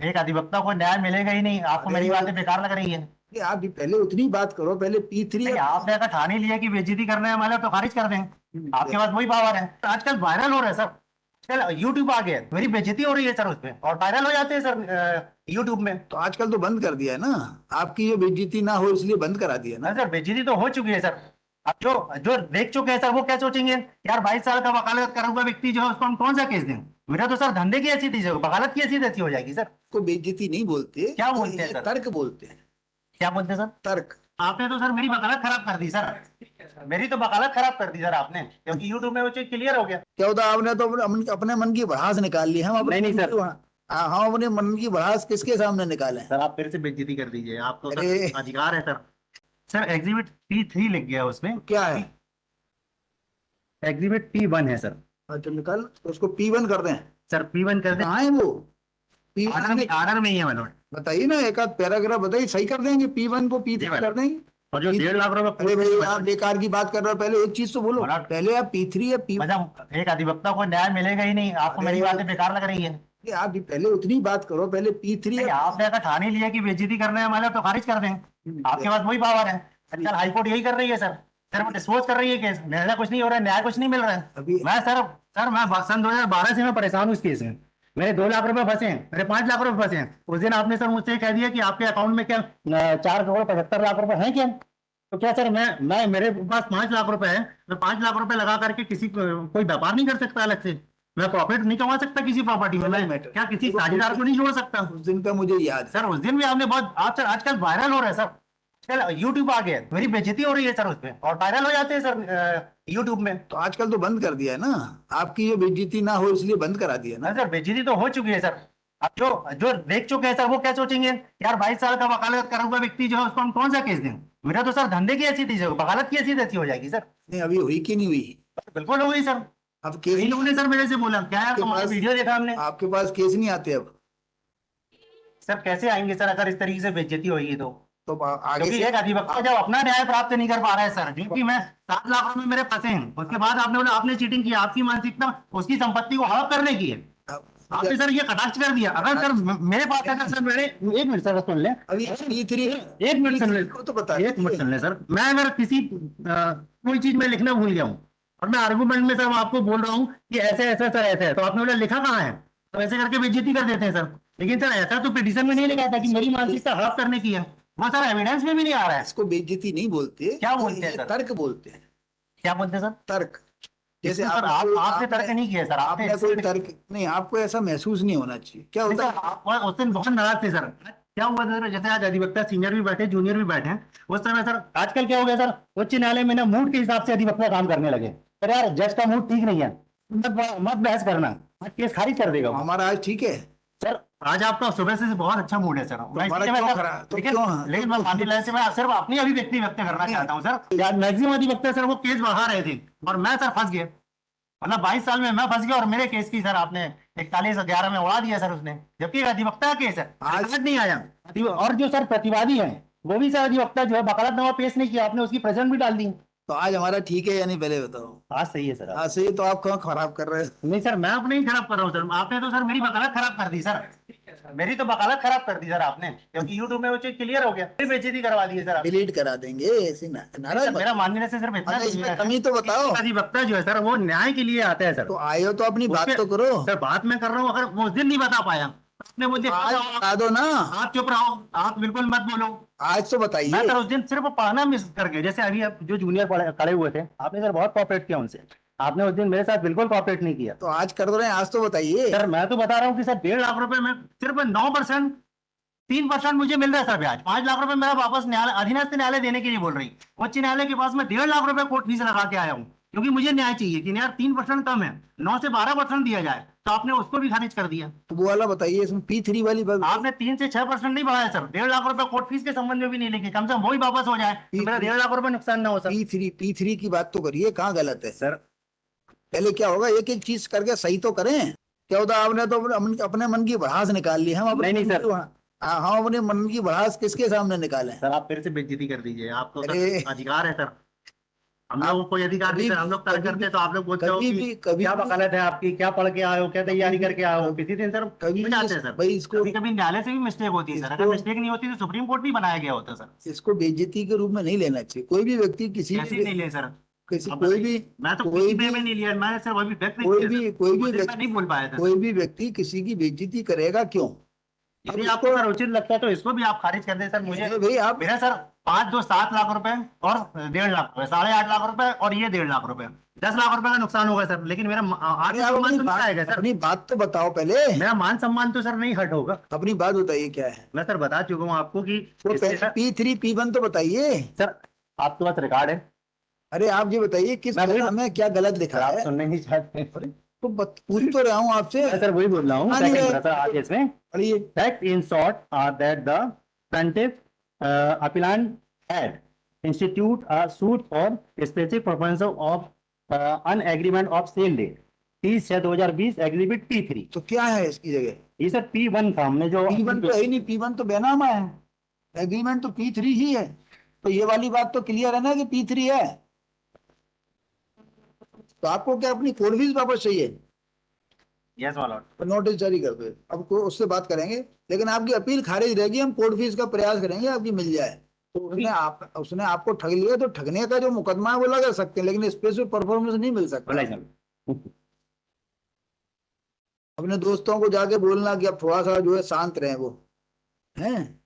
एक अधिवक्ता को न्याय मिलेगा ही नहीं। आपको मेरी बातें बेकार लग रही है? ये आप भी पहले उतनी बात करो, पहले P3 नहीं, आपने अगर ठान ही लिया कि बेइज्जती करना है हमारे, तो खारिज कर दें। आपके पास वही पावर है। आजकल वायरल हो रहा है सर, आजकल यूट्यूब आ गया है, मेरी बेइज्जती हो रही है सर उसपे, और वायरल हो जाते हैं सर यूट्यूब में। तो आजकल तो बंद कर दिया है ना, आपकी ये बेइज्जती ना हो इसलिए बंद करा दिया ना। ना सर, बेइज्जती तो हो चुकी है सर। अब जो जो देख चुके हैं सर, वो क्या सोचेंगे यार, 22 साल का वकालत करा हुआ व्यक्ति जो है उसको हम कौन सा केस दें? मेरा तो सर धंधे की ऐसी थी, वकालत की ऐसी तैसी हो जाएगी सर। को बेइज्जती नहीं बोलते, क्या तो बोलते हैं ये सर? तर्क बोलते हैं। क्या बोलते हैं सर? तर्क। आपने तो सर मेरी वकालत खराब कर दी सर, मेरी तो वकालत खराब कर दी सर आपने, क्योंकि यूट्यूब में वो चीज क्लियर हो गया। क्या होता, आपने तो अपने मन की भड़ास निकाल ली। हम अपने नहीं सर। हम अपने मन की भड़ास किसके सामने निकाले? सर आप फिर से बेइज्जती कर दीजिए, आपको अरे सर अधिकार है सर। सर एग्जिबिट P3 लिख गया उसमें। क्या है? एग्जिबिट P1 है सर। अच्छा निकल, तो उसको P1 कर दें। सर P1 कर दे। कहाँ है वो आर्डर P1? में ही है मनोज। बताइए ना, एक आध पैराग्राफ बताइए, सही कर देंगे। P1 को P3 कर देंगे। और जो 1.5 लाख रुपए। अरे भाई आप बेकार की बात कर रहे हो, पहले एक चीज तो बोलो। मनोज, पहले आप P3 या P1? मतलब एक अधिवक्ता को न्याय मिलेगा ही नहीं। आपको मेरी बातें बेकार लग रही है? आप भी पहले उतनी बात करो, पहले P3 नहीं, या आपने अगर ठान ही लिया कि बेइज्जती करना है हमारे, तो खारिज कर दें। आपके पास वही पावर है। आजकल हाईकोर्ट यही कर रही है सर, सिर्फ डिस्पोज कर रही है केस, निर्णय कुछ नहीं हो रहा है, न्याय कुछ नहीं मिल रहा है। अभी मैं सन 2012 से मैं परेशान हूँ इस केस में। मेरे 2 लाख रुपए फंसे हैं, मेरे 5 लाख रुपए फंसे हैं। उस दिन आपने सर मुझसे कह दिया कि आपके अकाउंट में क्या 4 करोड़ 75 लाख रुपए हैं क्या? तो क्या सर मैं मेरे पास 5 लाख रुपए है, मैं 5 लाख रुपए लगा करके किसी कोई व्यापार नहीं कर सकता अलग से? मैं प्रॉफिट नहीं कमा सकता किसी प्रॉपर्टी में? मैं क्या किसी साझेदार को नहीं जोड़ सकता? उस दिन का मुझे याद है। सर उस दिन भी आपने बहुत, आप सर आजकल वायरल हो रहा है सर, आजकल यूट्यूब आ गया है, मेरी बेइज्जती हो रही है सर उसपे, और वायरल हो जाते हैं सर यूट्यूब में। तो आजकल तो बंद कर दिया है ना, आपकी ये बेइज्जती ना हो इसलिए बंद करा दिया ना। ना सर, बेइज्जती तो हो चुकी है सर। अब जो जो देख चुके हैं सर, वो क्या सोचेंगे यार, 22 साल का वकालत करा हुआ व्यक्ति जो है उसको हम कौन सा केस दें? मेरा तो सर धंधे की ऐसी थी, वकालत की ऐसी तैसी हो जाएगी सर। नहीं अभी हुई कि नहीं हुई? बिल्कुल हो गई सर। अब केस कई लोगों ने सर मेरे से बोला, क्या है तुम्हारा वीडियो देखा हमने। आपके पास केस नहीं आते अब? सर कैसे आएंगे सर, अगर इस तरीके से बेइज्जती होगी तो आगे क्योंकि से एक अधिवक्ता जब अपना न्याय प्राप्त नहीं कर पा रहा है सर, क्योंकि मैं 7 लाख रुपए मेरे फंसे हैं, उसके बाद आपने बोला आपने चीटिंग की, आपकी मानसिकता उसकी संपत्ति को हड़प करने की है। आपने सर ये कटाक्ष कर दिया। अगर सर मेरे पास अगर सर मेरे, एक मिनट सर सुन ले, अभी P3 एक मिनट सुन ले, तो बता, एक मिनट सुन ले सर। मैं अगर किसी कोई चीज में लिखना भूल गया हूँ, और मैं आर्गूमेंट में सर आपको बोल रहा हूँ कि ऐसे ऐसे सर ऐसे है, तो आपने बोला लिखा कहाँ है, तो ऐसे करके बेइज्जती कर देते हैं सर। लेकिन सर ऐसा तो पिटीशन में नहीं लिखा था कि मेरी मानसिकता हड़प करने की है, वो सर एविडेंस में भी नहीं आ रहा है। इसको बेइज्जती नहीं बोलते। क्या बोलते हैं ये सर? तर्क बोलते हैं। क्या बोलते हैं सर? तर्क। जैसे इसमें सर आपने तर्क नहीं किया सर, आपने कोई तर्क नहीं, आपको ऐसा महसूस नहीं होना चाहिए। क्या होता है, आप उस दिन बहुत नाराज थे सर। क्या हुआ सर, जैसे आज अधिवक्ता सीनियर भी बैठे, जूनियर भी बैठे हैं, उस समय सर आजकल क्या हो गया सर, उच्च न्यायालय में ना मूड के हिसाब से अधिवक्ता काम करने लगे। सर यार जज का मूड ठीक नहीं है, मत बहस करना, आज केस खारिज कर देगा। हमारा आज ठीक है सर आज आपका सुबह से बहुत अच्छा मूड है सर। हमारा क्यों खराब? तो क्यों? लेकिन मैं मानती लाइन से मैं सिर्फ अपनी अभिव्यक्ति व्यक्त करना चाहता हूँ सर। मैक्सिमम अधिवक्ता सर वो केस बढ़ा रहे थे, और मैं सर फंस गया। मतलब 22 साल में मैं फंस गया, और मेरे केस की सर आपने 41-11 में उड़ा दिया सर उसने, जबकि अधिवक्ता का केस है, आज नहीं आया। और जो सर प्रतिवादी है वो भी सर अधिवक्ता जो है वकालतनामा पेश नहीं किया, आपने उसकी प्रेजेंट भी डाल दी। तो आज हमारा ठीक है या नहीं, पहले बताओ। आज सही है सर। आज सही, तो आप क्यों खराब कर रहे हैं? नहीं सर, मैं अपने ही खराब कर रहा हूँ सर, आपने तो सर मेरी वकालत खराब कर दी सर, मेरी तो वकालत खराब कर दी सर आपने, क्योंकि यूट्यूब में वो चीज क्लियर हो गया, फिर बेइज्जती करवा दी है सर। डिलीट करा देंगे ऐसे नाराज मत। मेरा मानने से सिर्फ इतना इसमें कमी तो बताओ। अधिवक्ता जो है सर वो न्याय के लिए आता है सर। तो आए हो तो अपनी बात तो करो सर। बात मैं कर रहा हूँ, अगर वो उस दिन नहीं बता पाया, आपने मुझे आज बता दो ना। आप चुप रहो, आप बिल्कुल मत बोलो। आज तो बताइए। मैं सर उस दिन सिर्फ पढ़ना मिस कर गया, जैसे अभी आप जो जूनियर खड़े हुए थे, आपने सर बहुत कॉपरेट किया उनसे, आपने उस दिन मेरे साथ बिल्कुल कॉपरेट नहीं किया। तो आज कर दो रहे हैं, आज तो बताइए। सर मैं तो बता रहा हूँ कि सर 1.5 लाख रुपए में सिर्फ 9%, 3% मुझे मिल रहा है सर ब्याज। 5 लाख रुपए मेरा वापस न्यायालय, अधीनस्थ न्यायालय देने के लिए बोल रही, उच्च न्यायालय के पास में 1.5 लाख रुपए कोर्ट फीस लगा के आया हूँ, क्योंकि मुझे न्याय चाहिए कि यार 3% कम है, 9 से 12% दिया जाए, तो आपने उसको भी खारिज कर दिया। तो वो वाला बताइए, इसमें P3 वाली बात। आपने 3 से 6% नहीं बढ़ाया सर, 1.5 लाख रुपए कोर्ट फीस के संबंध में भी नहीं लिखे, कम से कम वही वापस हो जाए, तो मेरा 1.5 लाख रुपए नुकसान ना हो सर। P3 की बात तो करिए, कहाँ गलत है सर पहले क्या होगा, एक एक चीज करके सही तो करें। क्या होता, आपने तो अपने मन की भड़ास निकाल ली। हम अपने नहीं सर, हम अपने मन की भड़ास किसके सामने निकालें? सर आप फिर से बेइज्जती कर दीजिए, आपको अरे अधिकार है सर। हम लोगों को कोई अधिकार नहीं कभी सर, हम लोग तर्क कभी करते हैं तो आप लोग बोलते हो कभी कि भी कभी क्या भी वकालत है आपकी, क्या पढ़ के आए हो, क्या तैयारी करके आए हो, कभी किसी दिन सर कभी हो भी जाते हैं सर। भाई इसको कभी कभी न्यायालय से भी मिस्टेक होती है सर, अगर इसको मिस्टेक नहीं होती तो सुप्रीम कोर्ट नहीं बनाया गया होता सर। इसको बेइज्जती के रूप में नहीं लेना चाहिए। कोई भी व्यक्ति किसी कैसे भी नहीं ले सर, किसी आप बताइए। मैं तो कोई किसी पे भी में नहीं लिया, मैंने सर वही व्यक्त नहीं कोई किया सर, भी कोई उस भी दिन मैं व्यक्ति नहीं बोल पाया था कोई सर। भी व्यक्ति किसी की बेइज्जती करेगा क्यों? अब यदि आपको इसको सर उचित लगता है तो इसको भी आप खारिज कर दें सर। मुझे भाई आप मेरा सर 5 2 7 लाख रुपए और 1.5 लाख रुपए, 8.5 लाख रुपए और ये 1.5 लाख रुपए, 10 लाख रुपए का नुकसान होगा सर, लेकिन मेरा अरे आप आत्मसम्मान तो नहीं आएगा सर। अपनी बात तो बताओ पहले। मेरा मान सम्मान तो सर नहीं हर्ट होगा। अपनी बात बताइए क्या है? मैं सर बता चुका हूँ आपको कि वो इससे सर, P3 P1 तो बताइए। सर आपके पास रिकॉर्ड है। अरे आप ये बताइए किस मैं वही कलम में क्या गलत सर, लिखा आप है? सुनने नहीं चाहते। अरे तो पूछ तो रहा हूँ आपसे। मैं सर वही बोल रहा हूँ, हाँ, नहीं सेकंड रहे। ब्रदर आगे इसमें पढ़िए। fact in short are that the plaintiff appellant had institute a suit for specific purpose of an agreement of sale date 30/6/2020 एग्रीबिट P3। तो क्या है इसकी जगह? ये सर P1 था, हमने जो P1 तो है ही नहीं, P1 तो बेनामा है। एग्रीमेंट तो P3 ही है। तो ये वाली बात तो क्लियर है ना कि P3 है। तो आपको क्या अपनी कोर्ट फीस वापस चाहिए? यस वाला। तो नोटिस जारी कर दो। अब उससे बात करेंगे, लेकिन आपकी अपील खारिज रहेगी। हम कोर्ट फीस का प्रयास करेंगे आपकी मिल जाए। तो उसने आपको ठग लिया, तो ठगने का जो मुकदमा है वो लगा सकते हैं, लेकिन स्पेशल परफॉर्मेंस नहीं मिल सकता। बोला सर। अपने दोस्तों को जाके बोलना कि अब थोड़ा सा जो है शांत रहे वो, हैं।